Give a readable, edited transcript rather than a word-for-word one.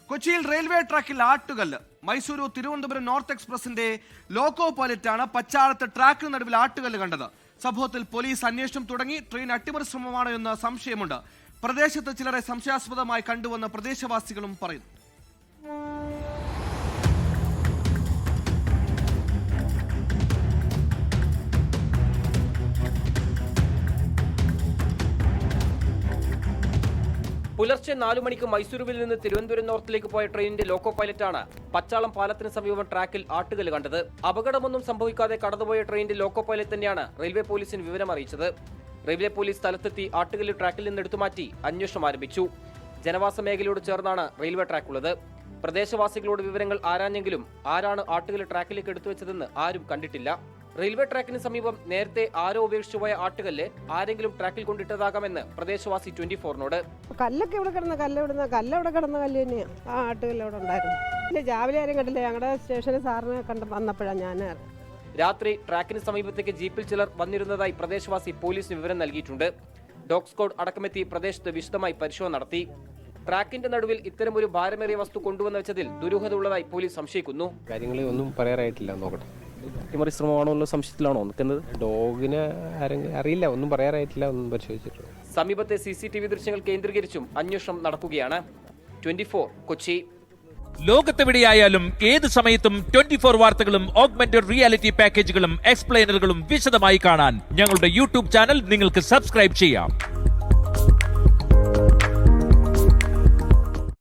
കൊച്ചിയിൽ റെയിൽവേ ട്രാക്കിൽ ആട്ടുകല്ല്. Mysuru Thiruvananthapuram north എക്സ്പ്രസിന്റെ loco പൈലറ്റാണ് പച്ചാളത്ത് ട്രാക്കിന് നടുവിൽ ആട്ടുകല്ല് കണ്ടത്. സംഭവത്തിൽ പോലീസ് അന്വേഷണം തുടങ്ങി. ട്രെയിൻ അട്ടിമറി ശ്രമമാണോ എന്ന് സംശയമുണ്ട്. പ്രദേശത്ത് ചിലരെ സംശയാസ്പദമായി കണ്ടുവെന്ന് പ്രദേശവാസികളും പറയുന്നു. പുലർച്ചെ 4 മണിക്ക് മൈസൂരുവിൽ നിന്ന് തിരുവനന്തപുരം നോർത്തിലേക്ക് പോയ ട്രെയിനിന്റെ ലോക്കോ പൈലറ്റാണ് പച്ചാളം പാലത്തിന് സമീപം ട്രാക്കിൽ ആട്ടുകല്ല് കണ്ടത്. അപകടമൊന്നും സംഭവിക്കാതെ കടന്നുപോയ ട്രെയിനിന്റെ ലോക്കോ പൈലറ്റ് തന്നെയാണ് റെയിൽവേ പോലീസിന് വിവരം അറിയിച്ചത്. റെയിൽവേ പോലീസ് സ്ഥലത്തെത്തി ആട്ടുകല്ല് ട്രാക്കിൽ നിന്ന് എടുത്തുമാറ്റി അന്വേഷണം ആരംഭിച്ചു. ജനവാസ മേഖലയോട് ചേർന്നാണ് റെയിൽവേ ട്രാക്കുള്ളത്. പ്രദേശവാസികളോട് വിവരങ്ങൾ ആരാഞ്ഞെങ്കിലും ആരാണ് ആട്ടുകല്ല് ട്രാക്കിലേക്ക് എടുത്തുവെച്ചതെന്ന് ആരും കണ്ടിട്ടില്ല. റെയിൽവേ ട്രാക്കിന് സമീപം നേരത്തെ ആരോ ഉപേക്ഷിച്ചു പോയ ആട്ടുകല്ല് ആരെങ്കിലും ട്രാക്കിൽ കൊണ്ടിട്ടതാകാമെന്ന് പ്രദേശവാസി 24നോട്. കല്ലൊക്കെ ഇവിടെ കിടന്ന കല്ല് തന്നെയാണ്. ആ ആട്ടുകല്ല് അവിടെ ഉണ്ടായിരുന്നു. രാവിലെ ആരും കണ്ടില്ല. ഞങ്ങളുടെ സ്റ്റേഷനിൽ സാറിനെ വന്നപ്പോഴാണ് ഞാൻ. രാത്രി ട്രാക്കിന് സമീപത്തേക്ക് ജീപ്പിൽ ചിലർ വന്നിരുന്നതായി പ്രദേശവാസി പോലീസിന് വിവരം നൽകിയിട്ടുണ്ട്. ഡോഗ് സ്ക്വാഡ് അടക്കമെത്തി പ്രദേശത്ത് വിശദമായി പരിശോധന നടത്തി. ട്രാക്കിന്റെ നടുവിൽ ഇത്തരമൊരു ഭാരമേറിയ വസ്തു കൊണ്ടുവന്ന് വെച്ചതിൽ ദുരൂഹത ഉള്ളതായി പോലീസ് സംശയിക്കുന്നു. കാര്യങ്ങൾ ഒന്നും പറയാറായിട്ടില്ല. നോക്കട്ടെ, അട്ടിമറി ശ്രമമാണോ എന്നുള്ള സംശയത്തിലാണോ നിൽക്കുന്നത്? ഡോഗിനെ അറിയില്ല, ഒന്നും പറയാറായിട്ടില്ല, ഒന്നും പരിശോധിച്ചിട്ടില്ല. സമീപത്തെ CCTV ദൃശ്യങ്ങൾ കേന്ദ്രീകരിച്ചും അന്വേഷണം നടക്കുകയാണ്. 24 കൊച്ചി. ലോകത്തെവിടെയായാലും ഏത് സമയത്തും 24 വാർത്തകളും ഓഗ്മെന്റഡ് റിയാലിറ്റി പാക്കേജുകളും എക്സ്പ്ലെയിനറുകളും വിശദമായി കാണാൻ ഞങ്ങളുടെ YouTube ചാനൽ നിങ്ങൾക്ക് സബ്സ്ക്രൈബ് ചെയ്യാം.